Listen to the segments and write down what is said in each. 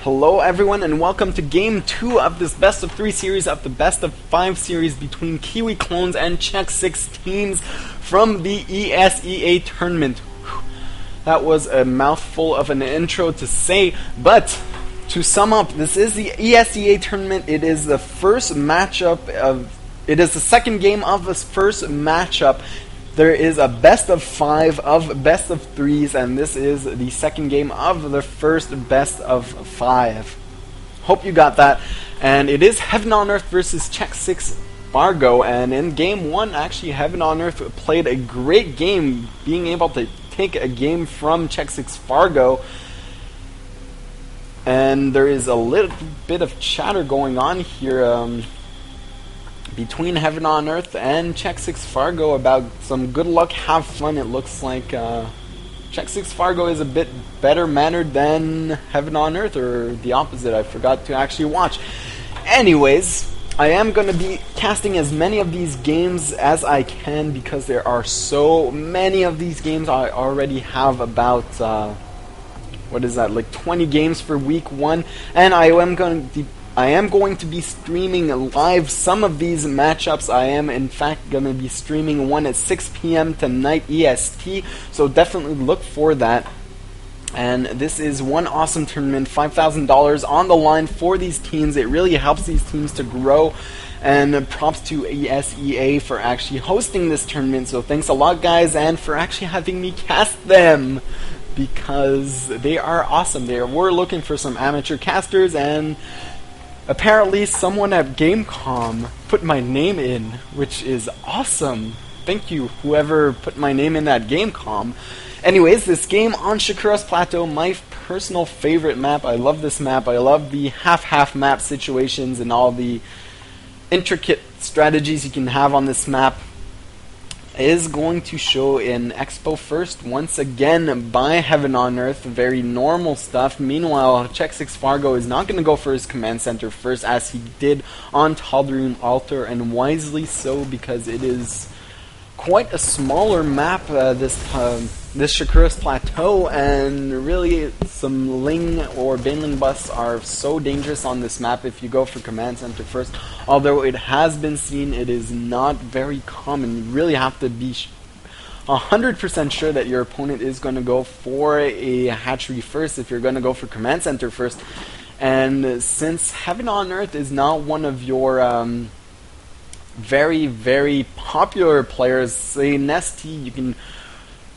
Hello everyone and welcome to Game 2 of this Best of 3 series of the Best of 5 series between Kiwi clones and Czech6 teams from the ESEA tournament. Whew. That was a mouthful of an intro to say, but to sum up, this is the ESEA tournament. It is the first matchup of... It is the second game of this first matchup. There is a best of 5 of best of 3s, and this is the second game of the first best of 5. Hope you got that. And it is Heaven on Earth versus xSixFargo, and in game 1, actually, Heaven on Earth played a great game, being able to take a game from xSixFargo. And there is a little bit of chatter going on here between Heaven on Earth and xSixFargo about some good luck, have fun. It looks like xSixFargo is a bit better mannered than Heaven on Earth, or the opposite. I forgot to actually watch. Anyways, I am going to be casting as many of these games as I can because there are so many of these games. I already have about what is that, like 20 games for week 1, and I am going to be streaming live some of these matchups. I am, in fact, going to be streaming one at 6 p.m. tonight EST, so definitely look for that. And this is one awesome tournament, $5,000 on the line for these teams. It really helps these teams to grow, and props to ESEA for actually hosting this tournament. So thanks a lot, guys, and for actually having me cast them, because they are awesome. We're looking for some amateur casters, and apparently someone at Gamecom put my name in, which is awesome. Thank you, whoever put my name in at Gamecom. Anyways, this game on Shakura's Plateau, my personal favorite map. I love this map. I love the half-half map situations and all the intricate strategies you can have on this map. Is going to show in Expo first, once again by Heaven on Earth. Very normal stuff. Meanwhile, xSixFargo is not going to go for his command center first, as he did on Tal'Darim Altar, and wisely so, because it is quite a smaller map, this Shakura's Plateau, and really some Ling or Baneling busts are so dangerous on this map if you go for command center first. Although it has been seen, it is not very common. You really have to be 100% sure that your opponent is going to go for a hatchery first if you're going to go for command center first. And since Heaven on Earth is not one of your very, very popular players, say Nesty, you can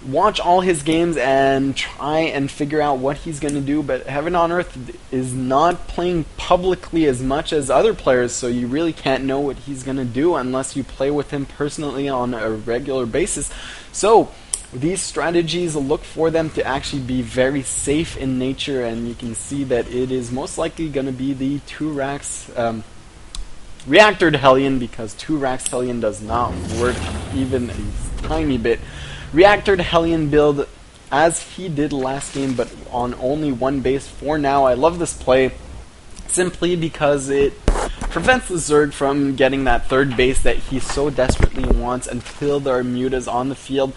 watch all his games and try and figure out what he's going to do, but Heaven on Earth is not playing publicly as much as other players, so you really can't know what he's going to do unless you play with him personally on a regular basis. So these strategies, look for them to actually be very safe in nature, and you can see that it is most likely going to be the 2 racks Reactored Hellion, because 2 racks Hellion does not work even a tiny bit. Reactored Hellion build as he did last game, but on only 1 base for now. I love this play simply because it prevents the Zerg from getting that 3rd base that he so desperately wants until there are mutas on the field,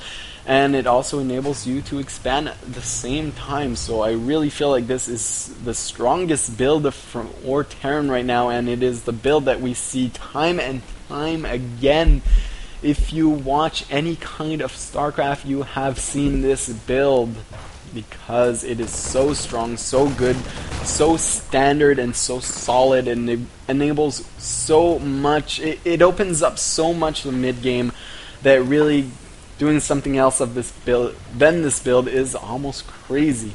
and it also enables you to expand at the same time. So I really feel like this is the strongest build from Terran right now, and it is the build that we see time and time again. If you watch any kind of StarCraft, you have seen this build, because it is so strong, so good, so standard, and so solid, and it enables so much. It opens up so much the mid game that really doing something else of this build than this build is almost crazy.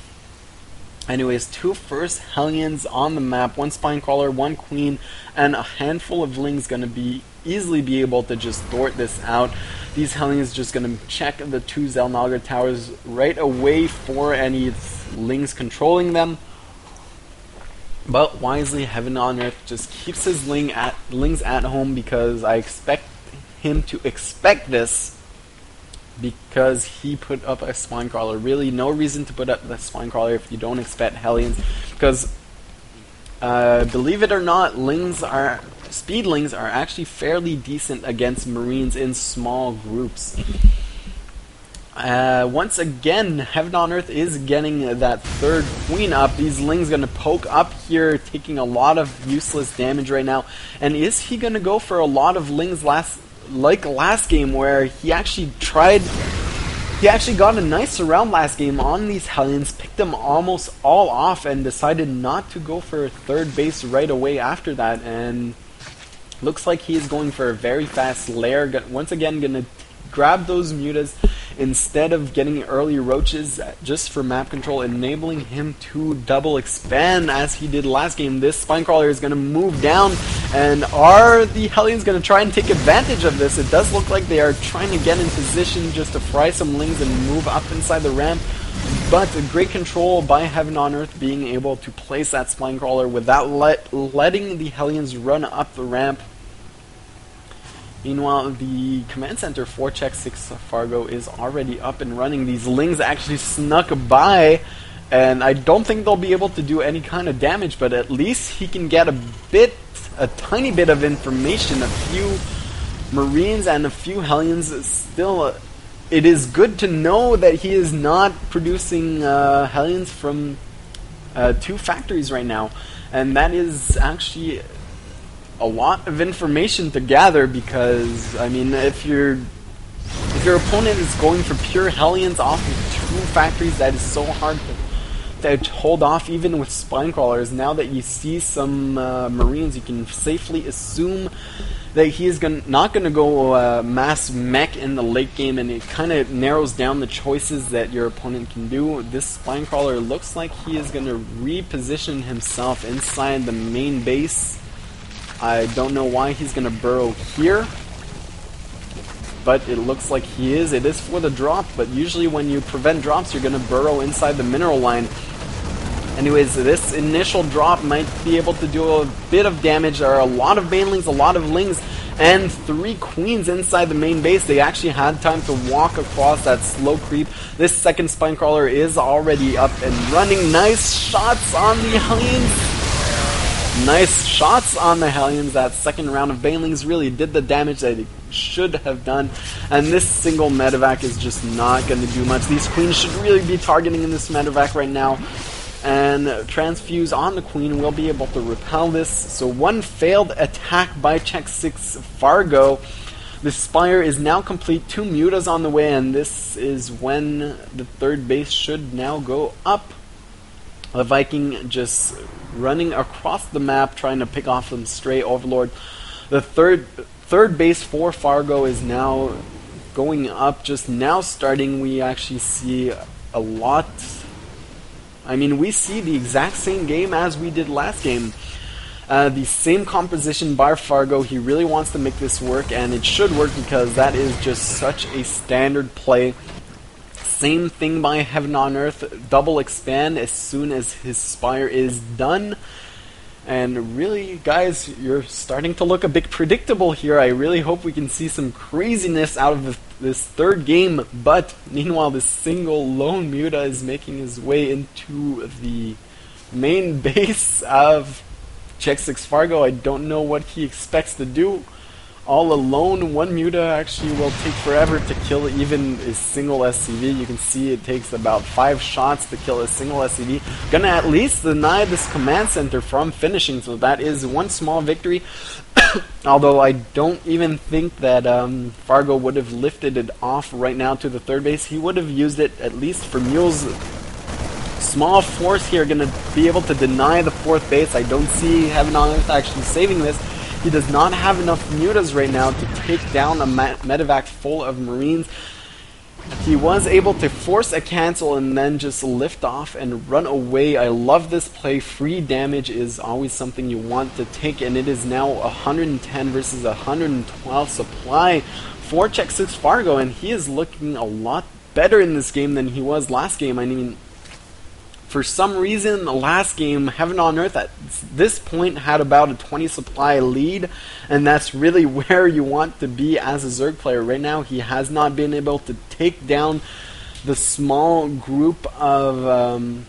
Anyways, 2 first Hellions on the map, 1 Spinecrawler, 1 Queen, and a handful of Lings going to easily be able to just thwart this out. These Hellions just going to check the 2 Xel'Naga towers right away for any Lings controlling them. But wisely, Heaven on Earth just keeps his Lings at home, because I expect him to expect this, because he put up a Spinecrawler. Really, no reason to put up the Spinecrawler if you don't expect Hellions, because believe it or not, Speedlings are actually fairly decent against Marines in small groups. Once again, Heaven on Earth is getting that third queen up. These Ling's gonna poke up here, taking a lot of useless damage right now. And is he gonna go for a lot of Lings like last game, where he actually got a nice round last game on these Hellions, picked them almost all off, and decided not to go for third base right away after that. And looks like he is going for a very fast lair. Once again, gonna grab those mutas instead of getting early roaches just for map control, enabling him to double expand as he did last game. This Spinecrawler is going to move down, and are the Hellions going to try and take advantage of this? It does look like they are trying to get in position just to fry some Lings and move up inside the ramp, but great control by Heaven on Earth, being able to place that Spinecrawler without letting the Hellions run up the ramp. Meanwhile, the command center for xSixFargo is already up and running. These Lings actually snuck by, and I don't think they'll be able to do any kind of damage, but at least he can get a tiny bit of information, a few Marines and a few Hellions. Still, it is good to know that he is not producing Hellions from 2 factories right now, and that is actually a lot of information to gather, because I mean, if your opponent is going for pure Hellions off of 2 factories, that is so hard to hold off, even with Spinecrawlers. Now that you see some Marines, you can safely assume that he is not going to go mass mech in the late game, and it kind of narrows down the choices that your opponent can do. This Spinecrawler looks like he is going to reposition himself inside the main base. I don't know why he's going to burrow here, but it looks like he is. It is for the drop, but usually when you prevent drops, you're going to burrow inside the mineral line. Anyways, this initial drop might be able to do a bit of damage. There are a lot of Banelings, a lot of Lings, and 3 queens inside the main base. They actually had time to walk across that slow creep. This second Spinecrawler is already up and running. Nice shots on the Hellions. Nice shots on the Hellions. That second round of Banelings really did the damage that it should have done, and this single medevac is just not going to do much. These queens should really be targeting in this medevac right now, and Transfuse on the queen will be able to repel this. So 1 failed attack by xSixFargo. The Spire is now complete, 2 mutas on the way, and this is when the third base should now go up. The Viking just running across the map, trying to pick off some stray Overlord. The third base for Fargo is now going up, just now starting. We actually see a lot. I mean, we see the exact same game as we did last game. The same composition by Fargo. He really wants to make this work, and it should work, because that is just such a standard play. Same thing by Heaven on Earth, double expand as soon as his Spire is done. And really, guys, you're starting to look a bit predictable here. I really hope we can see some craziness out of this third game. But meanwhile, this single lone Muta is making his way into the main base of xSixFargo. I don't know what he expects to do. All alone, 1 Muta actually will take forever to kill even a single SCV. You can see it takes about 5 shots to kill a single SCV. Gonna at least deny this command center from finishing, so that is 1 small victory. Although I don't even think that Fargo would have lifted it off right now to the third base. He would have used it at least for mules. Small force here, gonna be able to deny the 4th base. I don't see Heaven on Earth actually saving this. He does not have enough mutas right now to take down a medevac full of Marines. He was able to force a cancel and then just lift off and run away. I love this play. Free damage is always something you want to take, and it is now 110 versus 112 supply for xSixFargo, and he is looking a lot better in this game than he was last game. I mean, for some reason, the last game, Heaven on Earth at this point had about a 20 supply lead, and that's really where you want to be as a Zerg player. Right now, he has not been able to take down the small group of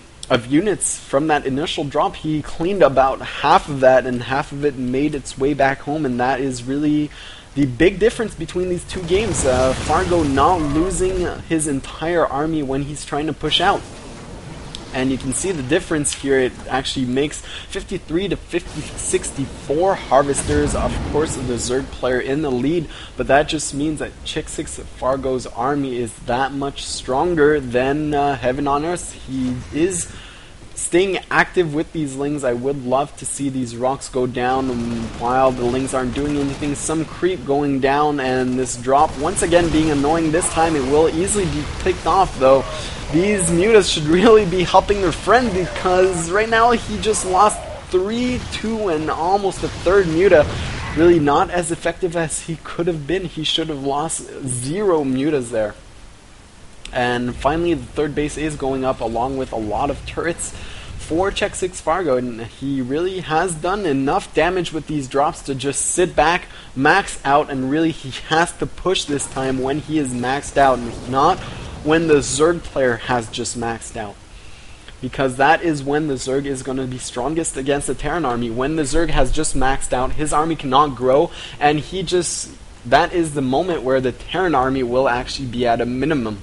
units from that initial drop. He cleaned about half of that, and half of it made its way back home, and that is really the big difference between these two games, Fargo not losing his entire army when he's trying to push out. And you can see the difference here. It actually makes 53 to 64 harvesters. Of course, the Zerg player in the lead, but that just means that xSixFargo's army is that much stronger than Heaven on Earth. He is staying active with these lings. I would love to see these rocks go down while the lings aren't doing anything. Some creep going down, and this drop once again being annoying. This time it will easily be picked off though. These mutas should really be helping their friend, because right now he just lost 3, 2, and almost a third muta. Really not as effective as he could have been. He should have lost 0 mutas there. And finally, the third base is going up along with a lot of turrets for xSixFargo, and he really has done enough damage with these drops to just sit back, max out, and really he has to push this time when he is maxed out, and not when the Zerg player has just maxed out. Because that is when the Zerg is going to be strongest against the Terran army. When the Zerg has just maxed out, his army cannot grow, and that is the moment where the Terran army will actually be at a minimum.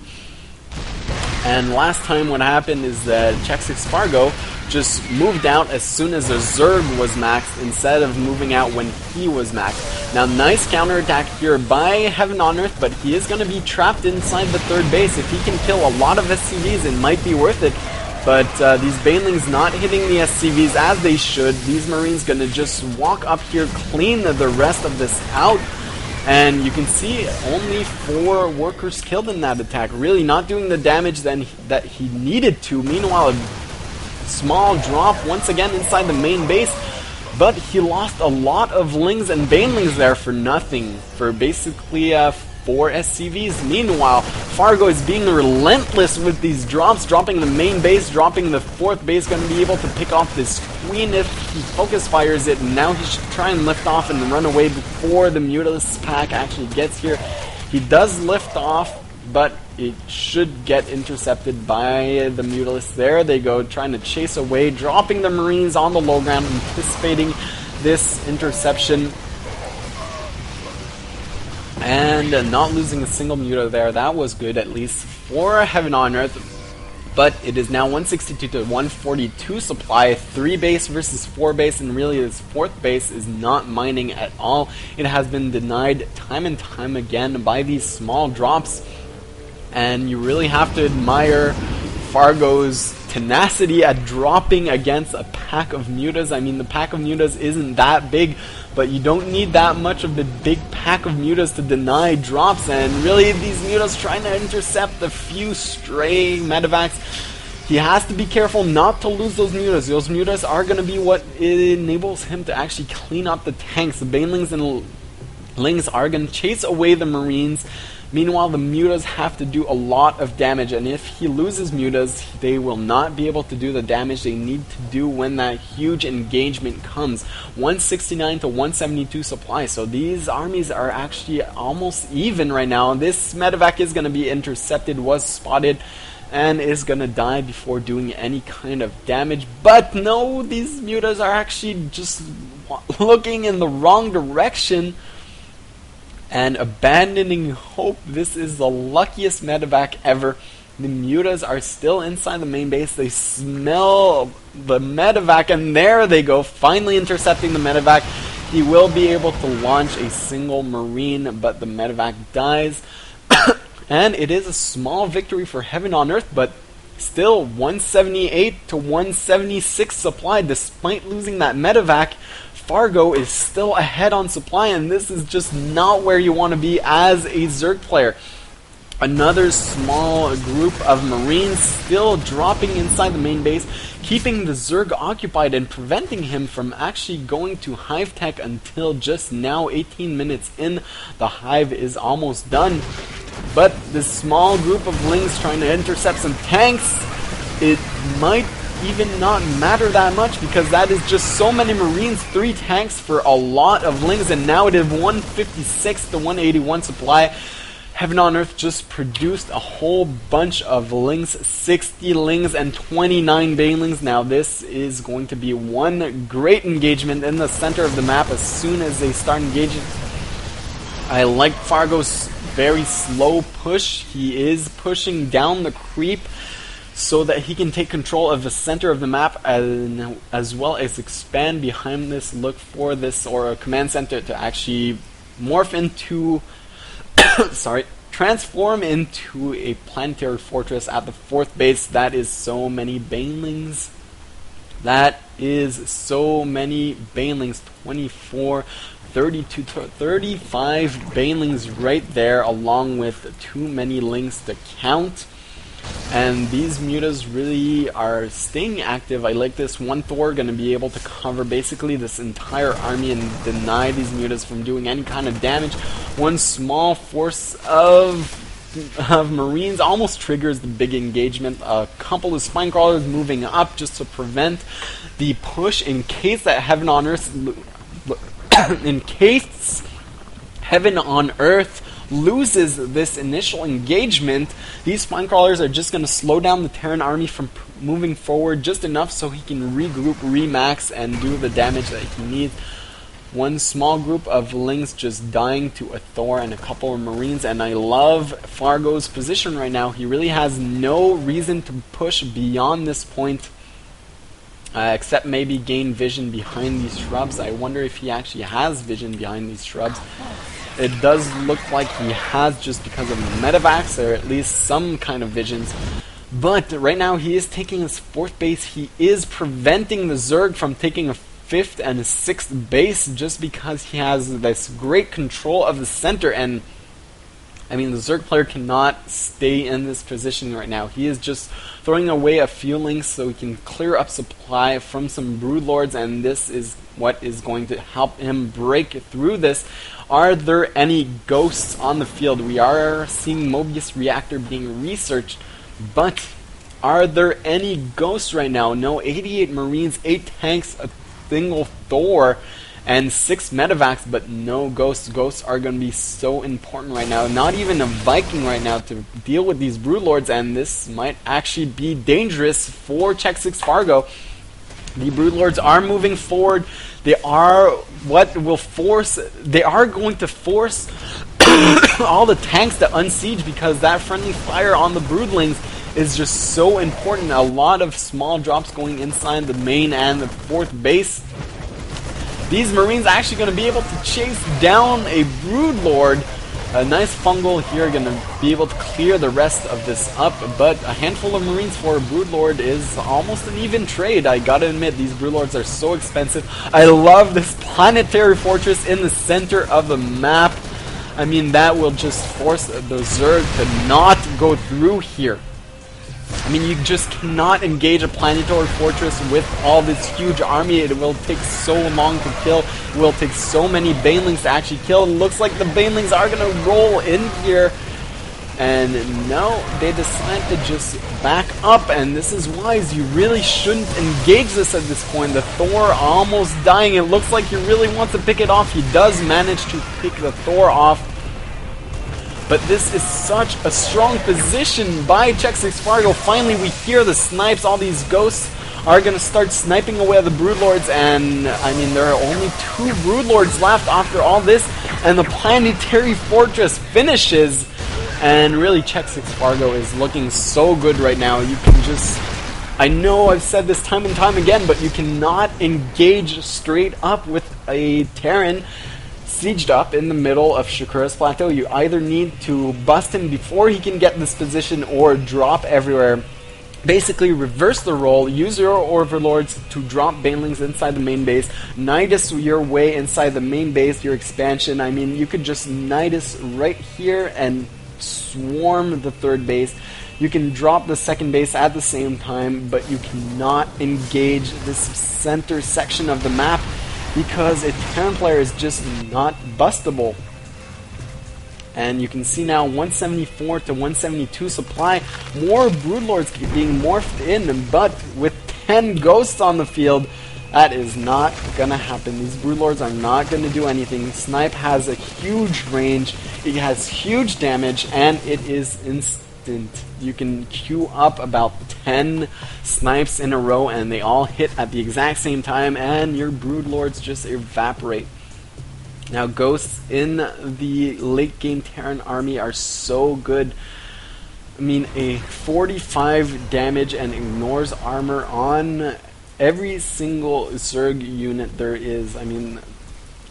And last time what happened is that xSixFargo just moved out as soon as the Zerg was maxed instead of moving out when he was maxed. Now, nice counterattack here by Heaven on Earth, but he is going to be trapped inside the third base. If he can kill a lot of SCVs, it might be worth it. But these Banelings not hitting the SCVs as they should. These Marines going to just walk up here, clean the rest of this out. And you can see only 4 workers killed in that attack. Really not doing the damage that he needed to. Meanwhile, a small drop once again inside the main base. But he lost a lot of Lings and Banelings there for nothing. For basically 4 SCVs. Meanwhile, Fargo is being relentless with these drops, dropping the main base, dropping the 4th base, going to be able to pick off this queen if he focus fires it, and now he should try and lift off and run away before the Mutalist pack actually gets here. He does lift off, but it should get intercepted by the Mutalists. There they go, trying to chase away, dropping the Marines on the low ground, anticipating this interception. And not losing a single muta there. That was good, at least for Heaven on Earth. But it is now 162 to 142 supply. 3 base versus 4 base, and really this 4th base is not mining at all. It has been denied time and time again by these small drops. And you really have to admire Fargo's tenacity at dropping against a pack of mutas. I mean, the pack of mutas isn't that big, but you don't need that much of the big pack of mutas to deny drops, and really these mutas trying to intercept a few stray medevacs. He has to be careful not to lose those mutas. Those mutas are going to be what enables him to actually clean up the tanks. The Banelings and Lings are going to chase away the Marines. Meanwhile, the mutas have to do a lot of damage, and if he loses mutas, they will not be able to do the damage they need to do when that huge engagement comes. 169 to 172 supply, so these armies are actually almost even right now. This medevac is going to be intercepted, was spotted, and is going to die before doing any kind of damage. But no, these mutas are actually just looking in the wrong direction and abandoning hope. This is the luckiest medevac ever. The mutas are still inside the main base. They smell the medevac, and there they go, finally intercepting the medevac. He will be able to launch a single Marine, but the medevac dies. And it is a small victory for Heaven on Earth, but still 178 to 176 supply. Despite losing that medevac, Fargo is still ahead on supply, and this is just not where you want to be as a Zerg player. Another small group of Marines still dropping inside the main base, keeping the Zerg occupied and preventing him from actually going to Hive Tech until just now. 18 minutes in, the Hive is almost done. But this small group of Lings trying to intercept some tanks, it might even not matter that much, because that is just so many Marines, 3 tanks for a lot of Lings, and now it is 156 to 181 supply. Heaven on Earth just produced a whole bunch of Lings, 60 Lings and 29 Banelings. Now this is going to be one great engagement in the center of the map as soon as they start engaging. I like Fargo's very slow push. He is pushing down the creep so that he can take control of the center of the map, as well as expand behind this, look for this or a command center to actually morph into transform into a planetary fortress at the 4th base. That is so many banelings. That is so many banelings. 24, 32, 35 banelings right there, along with too many links to count. And these mutas really are staying active. I like this. One Thor going to be able to cover basically this entire army and deny these mutas from doing any kind of damage. One small force of Marines almost triggers the big engagement. A couple of spine crawlers moving up just to prevent the push in case that Heaven on Earth loses this initial engagement. These spine crawlers are just going to slow down the Terran army from moving forward just enough so he can regroup, remax, and do the damage that he needs. One small group of Lings just dying to a Thor and a couple of Marines, and I love Fargo's position right now. He really has no reason to push beyond this point, except maybe gain vision behind these shrubs. I wonder if he actually has vision behind these shrubs. It does look like he has, just because of the medevacs, or at least some kind of visions. But right now he is taking his 4th base. He is preventing the Zerg from taking a 5th and a 6th base just because he has this great control of the center. And I mean, the Zerg player cannot stay in this position right now. He is just throwing away a few links so he can clear up supply from some Broodlords, and this is what is going to help him break through this. Are there any ghosts on the field? We are seeing Mobius Reactor being researched, but are there any ghosts right now? No. 88 Marines, 8 tanks, a single Thor, and 6 medevacs, but no ghosts. Ghosts are going to be so important right now. Not even a Viking right now to deal with these Broodlords, and this might actually be dangerous for xSixFargo. The Broodlords are moving forward. They are going to force all the tanks to unsiege, because that friendly fire on the Broodlings is just so important. A lot of small drops going inside the main and the 4th base. These Marines are actually going to be able to chase down a Broodlord. A nice fungal here, going to be able to clear the rest of this up, but a handful of Marines for a Broodlord is almost an even trade. I gotta admit, these Broodlords are so expensive. I love this planetary fortress in the center of the map. I mean, that will just force the Zerg to not go through here. I mean, you just cannot engage a planetary fortress with all this huge army. It will take so long to kill. It will take so many Banelings to actually kill. It looks like the Banelings are going to roll in here. And no, they decide to just back up. And this is wise. You really shouldn't engage this at this point. The Thor almost dying. It looks like he really wants to pick it off. He does manage to pick the Thor off. But this is such a strong position by xSixFargo. Finally, we hear the snipes. All these ghosts are going to start sniping away at the Broodlords. And, I mean, there are only 2 Broodlords left after all this. And the planetary fortress finishes. And really, xSixFargo is looking so good right now. You can just... I know I've said this time and time again, but you cannot engage straight up with a Terran sieged up in the middle of Shakura's Plateau. You either need to bust him before he can get this position or drop everywhere. Basically, reverse the role, use your Overlords to drop Banelings inside the main base, Nidus your way inside the main base, your expansion. I mean, you could just Nidus right here and swarm the 3rd base. You can drop the 2nd base at the same time, but you cannot engage this center section of the map, because a Terran player is just not bustable. And you can see now 174 to 172 supply. More Broodlords being morphed in, but with 10 ghosts on the field, that is not going to happen. These Broodlords are not going to do anything. Snipe has a huge range, it has huge damage, and it is instant. You can queue up about 10 snipes in a row and they all hit at the exact same time, and your Broodlords just evaporate. Now, ghosts in the late game Terran army are so good. I mean, a 45 damage and ignores armor on every single Zerg unit there is. I mean,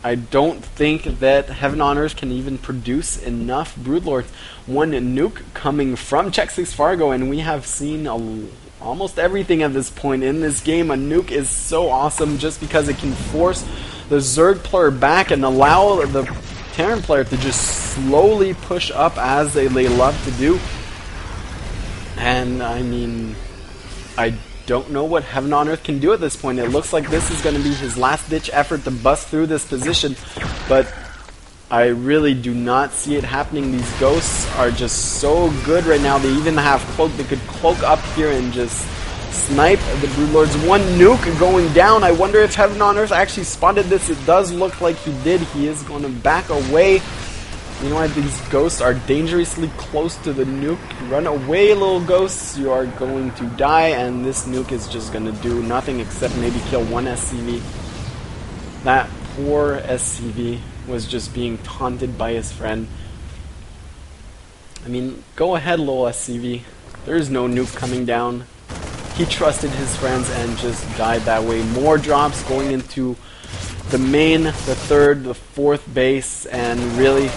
I don't think that Heaven on Earth can even produce enough Broodlords. One nuke coming from xSixFargo, and we have seen almost everything at this point in this game. A nuke is so awesome just because it can force the Zerg player back and allow the Terran player to just slowly push up as they love to do. And I mean, I don't know what Heaven on Earth can do at this point. It looks like this is going to be his last ditch effort to bust through this position, but I really do not see it happening. These ghosts are just so good right now. They even have cloak. They could cloak up here and just snipe the Broodlords. One nuke going down. I wonder if Heaven on Earth actually spotted this. It does look like he did. He is going to back away. You know what? These ghosts are dangerously close to the nuke. Run away, little ghosts. You are going to die, and this nuke is just going to do nothing except maybe kill one SCV. That poor SCV was just being taunted by his friend. I mean, go ahead, little SCV. There's no nuke coming down. He trusted his friends and just died that way. More drops going into the main, the third, the fourth base, and really,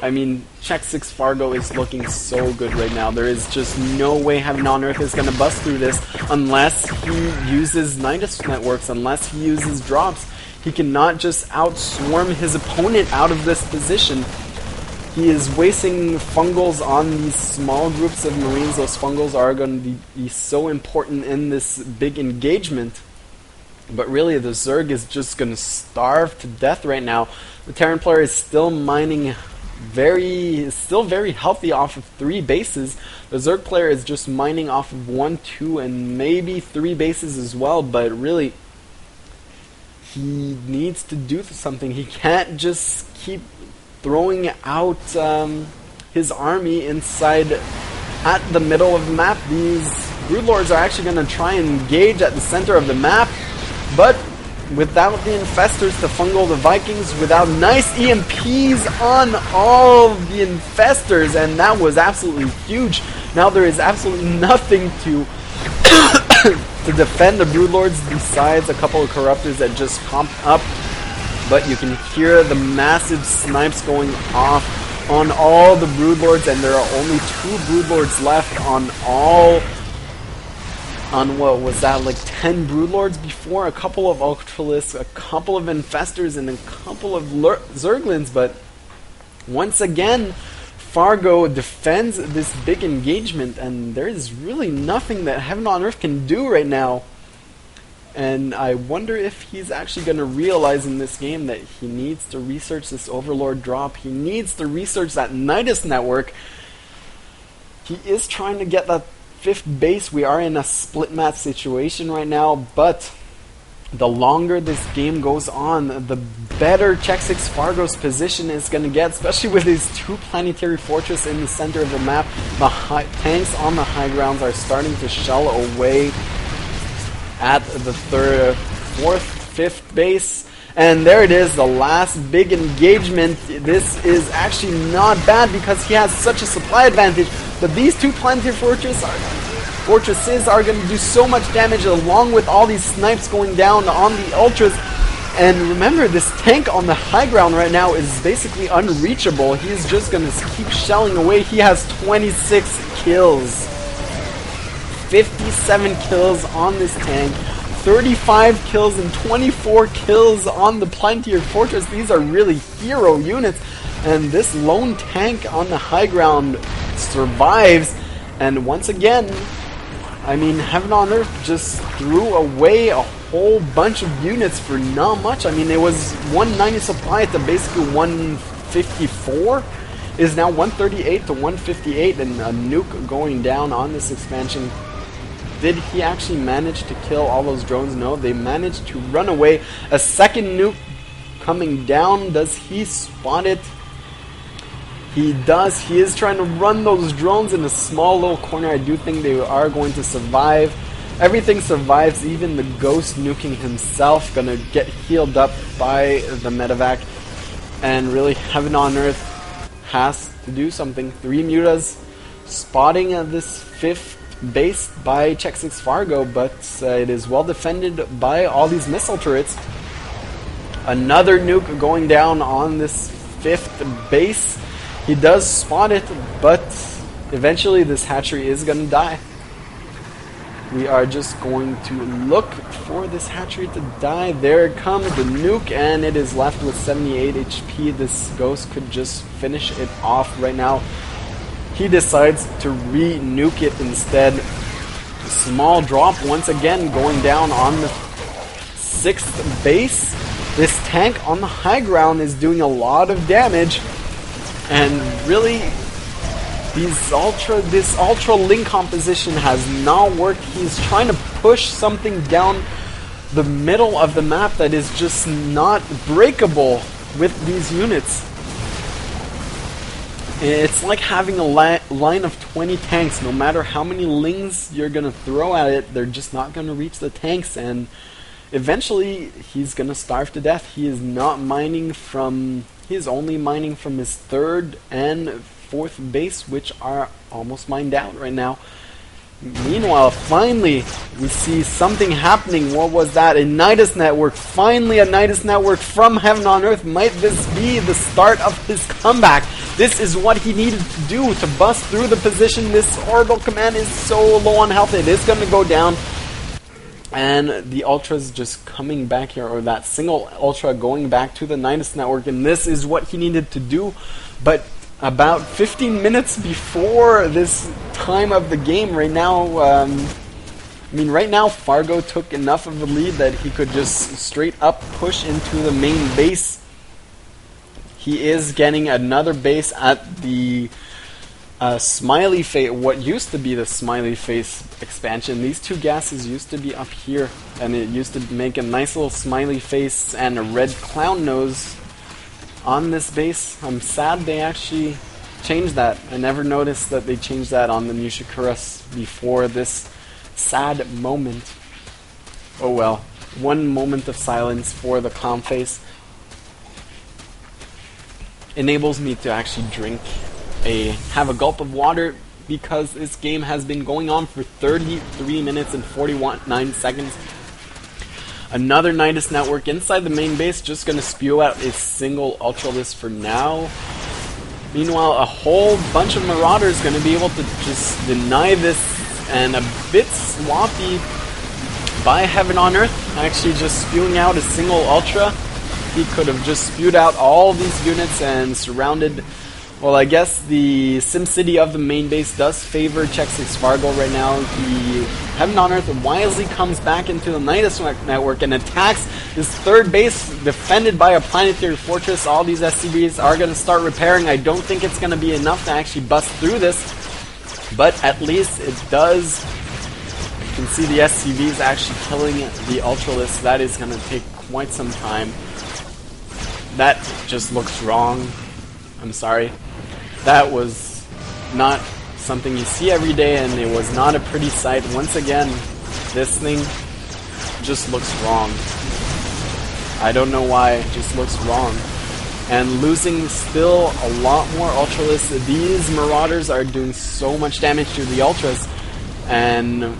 I mean, xSixFargo is looking so good right now. There is just no way Heaven on Earth is going to bust through this unless he uses Nidus networks, unless he uses drops. He cannot just outswarm his opponent out of this position. He is wasting fungals on these small groups of Marines. Those fungals are going to be so important in this big engagement. But really, the Zerg is just going to starve to death right now. The Terran player is still mining still very healthy off of 3 bases. The Zerg player is just mining off of 1, 2, and maybe 3 bases as well. But really, he needs to do something. He can't just keep throwing out his army inside at the middle of the map. These Broodlords are actually going to try and engage at the center of the map, but without the Infestors to fungal the Vikings, without nice EMPs on all the Infestors, and that was absolutely huge. Now there is absolutely nothing to to defend the Broodlords besides a couple of Corruptors that just comped up. But you can hear the massive snipes going off on all the Broodlords, and there are only 2 Broodlords left on what was that, like 10 Broodlords before, a couple of Ultralisks, a couple of Infestors, and a couple of Zerglings. But once again, Fargo defends this big engagement, and there is really nothing that Heaven on Earth can do right now. And I wonder if he's actually going to realize in this game that he needs to research this Overlord drop. He needs to research that Nidus network. He is trying to get that 5th base. We are in a split map situation right now, but the longer this game goes on, the better xSixFargo's position is going to get, especially with these 2 planetary fortresses in the center of the map. The tanks on the high grounds are starting to shell away at the 3rd, 4th, 5th base. And there it is, the last big engagement. This is actually not bad because he has such a supply advantage. But these 2 planetary fortresses are going to do so much damage, along with all these snipes going down on the Ultras. And remember, this tank on the high ground right now is basically unreachable. He's just going to keep shelling away. He has 26 kills. 57 kills on this tank, 35 kills and 24 kills on the Planetary Fortress. These are really hero units, and this lone tank on the high ground survives. And once again, I mean, Heaven on Earth just threw away a whole bunch of units for not much. I mean, it was 190 supply to basically 154. Is now 138 to 158, and a nuke going down on this expansion. Did he actually manage to kill all those drones? No, they managed to run away. A second nuke coming down. Does he spot it? He does. He is trying to run those drones in a small little corner. I do think they are going to survive. Everything survives, even the ghost nuking himself. Gonna get healed up by the medevac. and really Heaven on Earth has to do something. 3 mutas spotting this 5th base by xSixFargo, but it is well defended by all these missile turrets. Another nuke going down on this 5th base. He does spot it, but eventually this hatchery is going to die. We are just going to look for this hatchery to die. There comes the nuke, and it is left with 78 HP. This ghost could just finish it off right now. He decides to re-nuke it instead. Small drop once again going down on the 6th base. This tank on the high ground is doing a lot of damage, and really this ultra link composition has not worked. He's trying to push something down the middle of the map that is just not breakable with these units. It's like having a line of 20 tanks. No matter how many lings you're going to throw at it, they're just not going to reach the tanks, and eventually he's going to starve to death. He is not mining from... He is only mining from his 3rd and 4th base, which are almost mined out right now. Meanwhile, finally, we see something happening. What was that? A Nidus network. Finally, a Nidus network from Heaven on Earth. Might this be the start of his comeback? This is what he needed to do to bust through the position. This orbital command is so low on health. It is going to go down. And the Ultra's just coming back here, or that single Ultra going back to the Nidus network. And this is what he needed to do. But about 15 minutes before this time of the game right now, right now Fargo took enough of a lead that he could just straight up push into the main base. He is getting another base at the Smiley Face, what used to be the Smiley Face expansion. These 2 gases used to be up here, and it used to make a nice little smiley face and a red clown nose on this base. I'm sad they actually changed that. I never noticed that they changed that on the new Shikuras before this sad moment. Oh well. 1 moment of silence for the clown face enables me to actually have a gulp of water, because this game has been going on for 33 minutes and 49 seconds. Another Nidus network inside the main base, just going to spew out a single Ultralisk for now. Meanwhile, a whole bunch of Marauders going to be able to just deny this, and a bit sloppy by Heaven on Earth, actually just spewing out a single Ultra. He could have just spewed out all these units and surrounded... Well, I guess the SimCity of the main base does favor xSixFargo right now. The Heaven on Earth wisely comes back into the Nidus network and attacks this 3rd base defended by a planetary fortress. All these SCVs are going to start repairing. I don't think it's going to be enough to actually bust through this, but at least it does. You can see the SCVs actually killing the Ultralisk. That is going to take quite some time. That just looks wrong. I'm sorry. That was not something you see every day, and it was not a pretty sight. Once again, this thing just looks wrong. I don't know why, it just looks wrong. And losing still a lot more Ultralisks. These Marauders are doing so much damage to the Ultras, and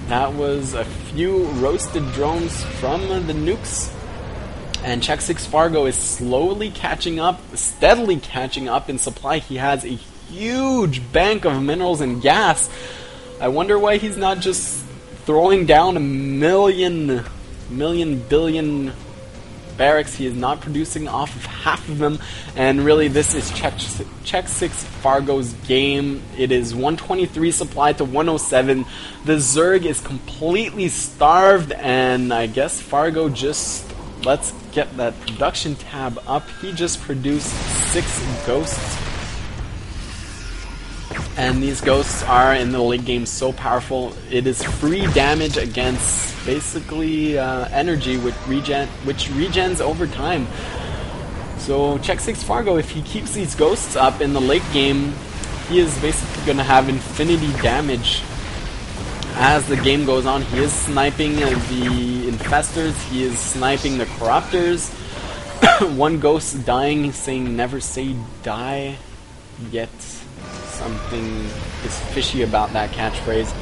that was a few roasted drones from the nukes. And xSixFargo is slowly catching up, steadily catching up in supply. He has a huge bank of minerals and gas. I wonder why he's not just throwing down a million billion barracks. He is not producing off of half of them. And really, this is xSixFargo's game. It is 123 supply to 107. The Zerg is completely starved, and I guess Fargo just... Let's get that production tab up. He just produced 6 ghosts. And these ghosts are in the late game so powerful. It is free damage against basically energy which regens over time. So xSixFargo, if he keeps these ghosts up in the late game, he is basically going to have infinity damage. As the game goes on, he is sniping the infestors, he is sniping the corruptors, One ghost dying, saying never say die, yet something is fishy about that catchphrase.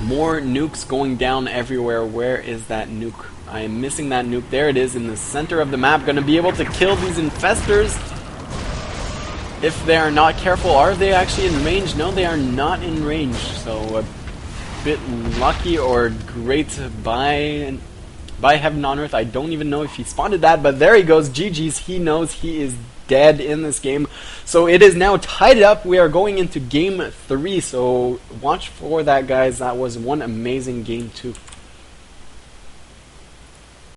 More nukes going down everywhere. Where is that nuke? I am missing that nuke. There it is in the center of the map. Gonna be able to kill these infestors if they are not careful. Are they actually in range? No, they are not in range. So a bit lucky or great by Heaven on Earth. I don't even know if he spotted that, but there he goes. GG's. He knows he is dead in this game. So it is now tied up. We are going into game 3. So watch for that, guys. That was one amazing game 2.